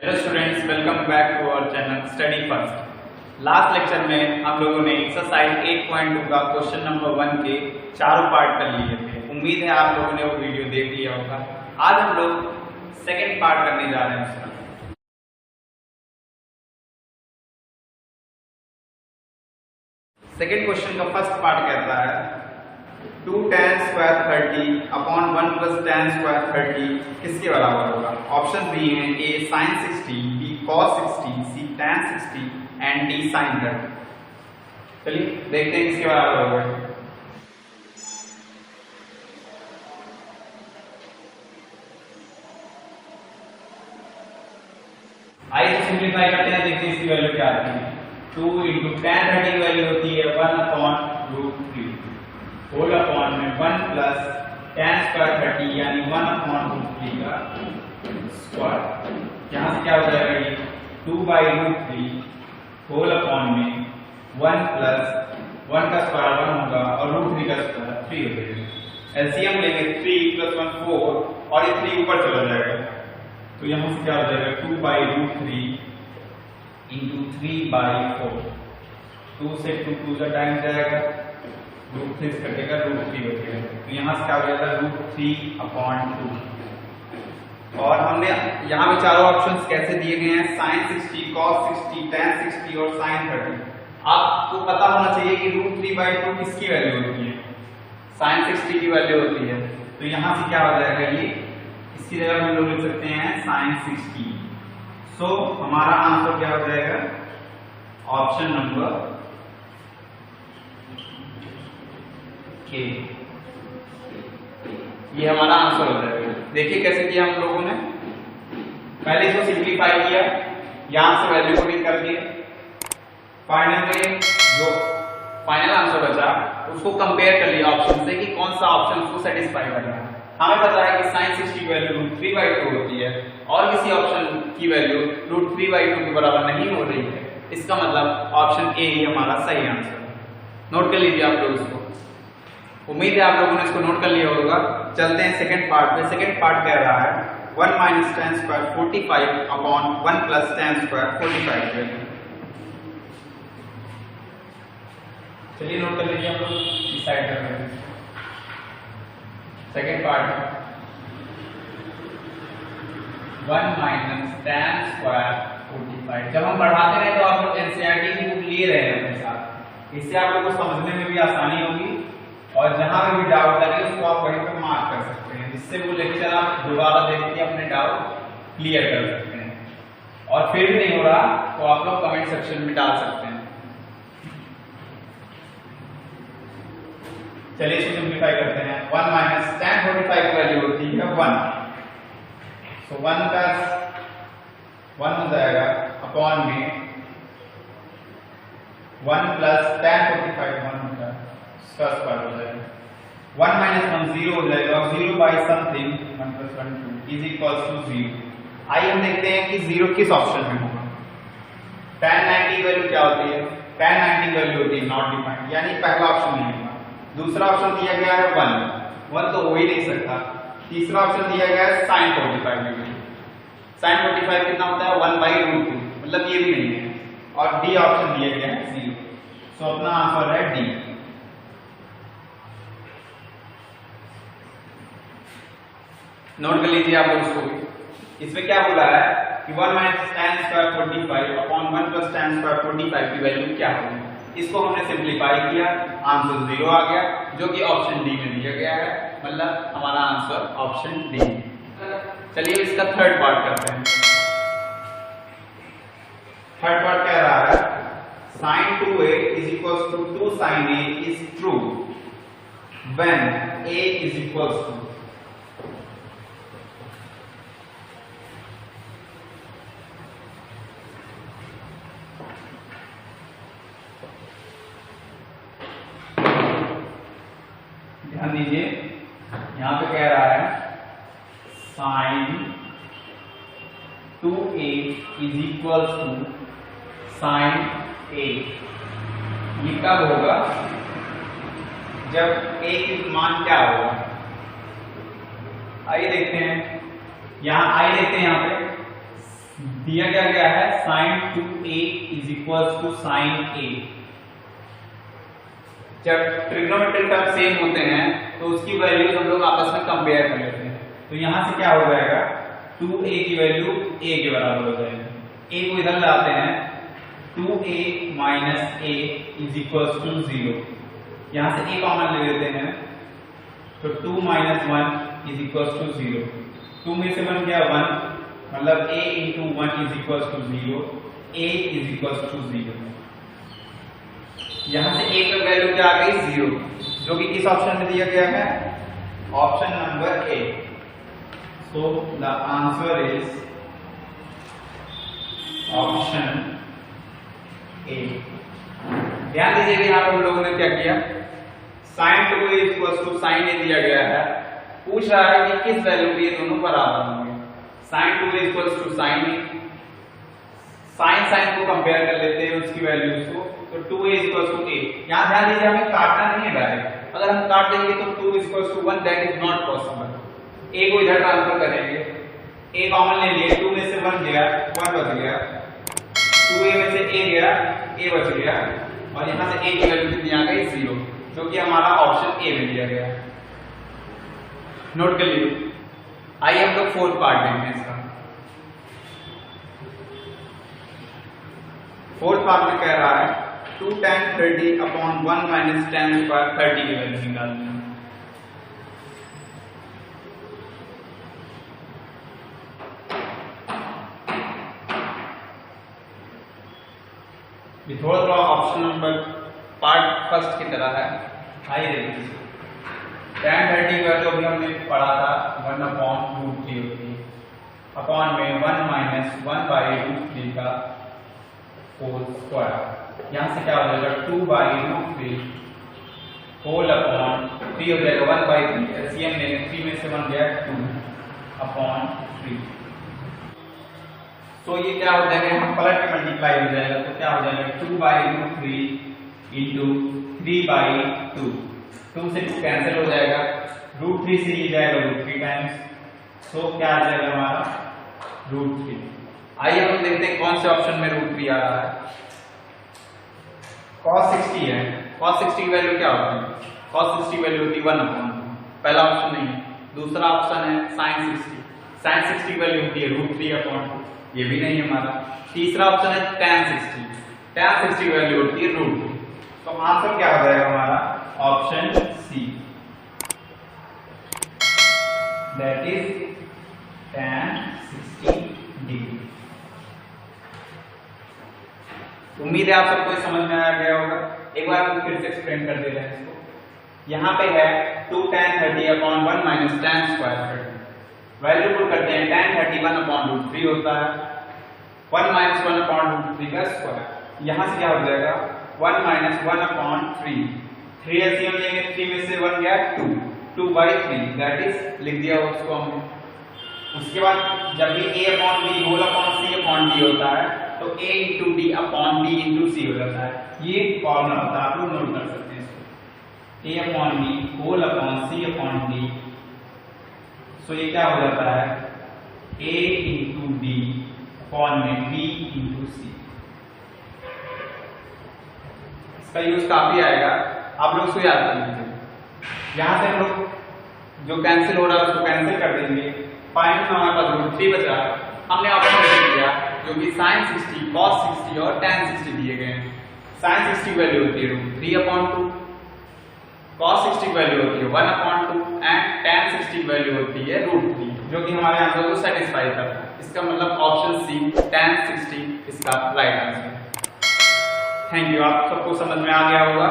Hello students, welcome back to our channel study first. Last lecture में हम लोगों ने एक्सरसाइज 8.2 का क्वेश्चन नंबर 1 के चारों पार्ट कर लिए थे। उम्मीद है आप लोगों ने वो वीडियो देख लिया होगा। आज हम लोग सेकंड पार्ट करने जा रहे हैं उसका। सेकंड क्वेश्चन का फर्स्ट पार्ट कहता है 2 tan square 30 upon 1 plus tan square 30 किसके बराबर होगा। ऑप्शन दिए हैं A sin 60, B cos 60, C tan 60 and D sin 30। चलिए देखते हैं किसके बराबर होगा। आइए सिंप्लीफाई करते हैं, देखते हैं इसकी वैल्यू क्या आती है। 2 इंटू tan 30 की वैल्यू होती है 1 अपॉन √3 होल अपॉन में 1 प्लस tan स्क्वायर 30 यानी 1 अपॉन √3 का स्क्वायर। यहाँ से क्या हो जाएगा, ये 2/√3 होल अपॉन में 1 प्लस 1 का स्क्वायर 1 होगा और √3 का स्क्वायर 3 हो जाएगा। एलसीएम लेंगे 3 + 1 4 और ये 3 ऊपर चला जाएगा, तो यहाँ से क्या हो जाएगा 2/√3 इंटू 3/4। 2 से 2 का टाइम जाएगा, √3 कटेगा, √3 बचेगा, तो यहाँ से क्या हो जाएगा √3/2। और हमने यहाँ पे चारों ऑप्शंस कैसे दिए गए हैं, sin 60, cos 60, tan 60 और sin 30। आपको पता होना चाहिए कि √3/2 किसकी वैल्यू होती है, sin 60 की वैल्यू होती है। तो यहाँ से क्या हो जाएगा, ये इसकी जगह हम लोग लिख सकते हैं sin 60। सो हमारा आंसर क्या हो जाएगा, ऑप्शन नंबर के, ये हमारा आंसर हो जाएगा। देखिए कैसे किया हम लोगों ने, पहले इसको सिंप्लीफाई किया, यहां से वैल्यू को भी कर दिए, फाइनल में जो फाइनल आंसर बचा उसको कंपेयर कर लिया ऑप्शन से कि कौन सा ऑप्शन उसको सेटिस्फाई कर रहा है। हमें पता है कि sin 60 की वैल्यू √3/2 होती है और किसी ऑप्शन की वैल्यू √3/2 के बराबर नहीं हो रही है, इसका मतलब ऑप्शन ए ही हमारा सही आंसर है। नोट कर लीजिए आप लोग इसको। उम्मीद है आप लोगों ने इसको नोट कर लिया होगा। चलते हैं सेकंड पार्ट पे। सेकंड पार्ट कह रहा है 1 - tan square 45 upon 1 plus tan square 45। चलिए नोट कर लीजिए आप लोग, डिसाइड कर लेते हैं। Second part 1 - tan square 45। जब हम पढ़ाते रहे तो आप लोग एनसीईआरटी की बुक लिए रहे हैं अपने साथ, इससे आप लोगों को समझने में भी आसानी होगी और जहां पे भी डाउट लगे उसको आप वहीं पर मार्क कर सकते हैं, जिससे वो लेक्चर आप दोबारा देख के अपने डाउट क्लियर कर सकते हैं। और फिर भी नहीं हो रहा तो आप लोग कमेंट सेक्शन में डाल सकते हैं। चलिए इसको सिंप्लीफाई करते हैं। 1 - tan 45 की वैल्यू होती है 1, तो 1 + 1 हो जाएगा अपॉन में 1 प्लस tan 45 1 होता है, इसका स्क्वायर हो जाएगा। 1 - 1 0 हो जाएगा, 0/something 1 + 1 2 इज इक्वल्स टू 0। आइए हम देखते हैं कि 0 किस ऑप्शन में होगा। tan 90 की वैल्यू क्या होती है, tan 90 की वैल्यू होती है नॉट डिफाइंड, यानी पहला ऑप्शन नहीं होगा। दूसरा ऑप्शन दिया गया है 1 तो हो ही नहीं सकता। तीसरा ऑप्शन दिया गया है sin 45। sin 45 कितना होता है 1/√2, मतलब ये भी नहीं है। और डी ऑप्शन दिया गया है 0, सो अपना आंसर है डी। नोट कर लीजिए आप लोग इसको। इसमें क्या बोला है कि 1 - tan square 45 upon 1 plus tan square 45 की वैल्यू क्या होगी। इसको हमने सिंप्लीफाई किया, आंसर 0 आ गया, जो कि ऑप्शन डी में दिया गया है, मतलब हमारा आंसर ऑप्शन डी। चलिए इसका थर्ड पार्ट करते हैं। थर्ड पार्ट कह रहा है sin 2a = 2 sin a is true when a = ध्यान दीजिए, यहां पे कह रहा है sin 2a = sin a। ये कब होगा, जब a की मान क्या होगा। आइए देखते हैं, यहाँ आई देखते हैं, यहाँ पे दिया क्या गया है sin 2a is equal to sin a। जब ट्रिग्नोमेट्रिक टर्म सेम होते हैं तो उसकी वैल्यूज हम लोग आपस में कंपेयर कर लेते हैं। तो यहां से क्या हो जाएगा 2a की वैल्यू a के बराबर हो जाएगी। a को इधर लाते हैं 2a minus a is equal to 0। यहां से a कॉमन ले लेते हैं तो 2 माइनस 1 इज इक्वल टू 0। 2 में से बन गया 1 मतलब a into 1 is equal to 0। a is equal to 0। यहां से a की वैल्यू क्या आ गई 0 जो कि किस ऑप्शन में दिया गया है option number A. So the answer is option A। ध्यान दीजिएगा यहाँ पर हम लोगों ने क्या किया sin 2a equals to sin a दिया गया है। पूछ रहा है कि किस वैल्यू पे ये दोनों बराबर होंगे। sin 2a equals to sin a, sin को कंपेयर कर लेते हैं उसकी वैल्यूज को तो 2a इक्वल्स टू a। यहाँ ध्यान दीजिए हमें काटना नहीं है डायरेक्ट। अगर हम काट देंगे तो 2 equals to 1 that is not possible. a को इधर ट्रांसफर करेंगे a कॉमन ले लिए 2 में से 1 गया 1 बच गया 2a में से a गया a बच गया और यहां से a की वैल्यू कितनी आ गई 0 जो कि हमारा ऑप्शन ए में दिया गया है। नोट कर लीजिए। आइए हम लोग फोर्थ पार्ट देखते हैं इसका। फोर्थ पार्ट में कह रहा है 2 tan 30 upon 1 minus tan square 30 की वैल्यू निकालनी है। ये थोड़ा थोड़ा ऑप्शन नंबर पार्ट फर्स्ट की तरह है। आइए देखिए tan 30 का जो भी हमने पढ़ा था 1 अपॉन √3 होती है अपॉन में 1 माइनस 1 बाई √3 का होल स्क्वायर। यहाँ से क्या हो जाएगा 2 बाई √3 होल अपॉन 3 हो जाएगा 1 बाई 3 एलसीएम लेंगे 3 में से 1 गया 2 अपॉन 3। तो ये क्या हो जाएगा हम पलट के मल्टीप्लाई हो जाएगा तो क्या हो जाएगा 2 बाई √3 इंटू 3 बाई 2। 2 से 2 कैंसिल हो जाएगा √3 से ये जाएगा √3 टाइम्स। तो क्या आ जाएगा हमारा √3। आइए हम देखते हैं कौन से ऑप्शन में √3 आ रहा है। cos 60 है। cos 60 की वैल्यू क्या होती है cos 60 की वैल्यू होती है 1 अपॉन 2। पहला ऑप्शन नहीं है। दूसरा ऑप्शन है sin 60। sin 60 की वैल्यू होती है √3 अपॉन 2 ये भी नहीं है हमारा। तीसरा ऑप्शन है tan 60। tan 60 की वैल्यू होती है √2। तो आंसर क्या हो जाएगा हमारा option see that is tan 60 degree. उम्मीद है आप सबको समझ में आ गया होगा। एक बार हम फिर से एक्सप्लेन कर दे रहे हैं इसको। यहाँ पे है 2 tan 30 upon 1 minus tan square 30। Value put करते हैं tan 30 1 अपॉन √3 होता है 1 माइनस 1 अपॉन √3 का स्क्वायर। यहाँ से क्या हो जाएगा 1 माइनस 1 अपॉन 3 3 एलसीएम लेंगे 3 में से 1 गया 2 बाई 3 दैट इज लिख दिया उसको हमने। उसके बाद जब भी a upon b whole upon c upon d होता है तो a into d upon b into c हो जाता है। ये फॉर्मूला होता है आप लोग नोट कर सकते हैं इसको a upon b whole upon c upon d। तो ये क्या हो जाता है a इंटू d अपॉन में b इंटू c। इसका यूज काफी आएगा आप लोग इसको याद कर लीजिए। यहाँ से हम लोग जो कैंसिल हो रहा है उसको कैंसिल कर देंगे। फाइनल में हमारे पास √3 बचा। हमने ऑप्शन ले लिया जो कि sin 60 cos 60 और tan 60 दिए गए हैं। sin 60 की वैल्यू होती है √3 अपॉन 2 cos 60 की वैल्यू होती है 1 अपॉन 2 एंड tan 60 की वैल्यू होती है √3 जो कि हमारे आंसर को सेटिस्फाई करता है। इसका मतलब ऑप्शन सी tan 60 इसका राइट आंसर है। Thank you. आप सबको समझ में आ गया होगा।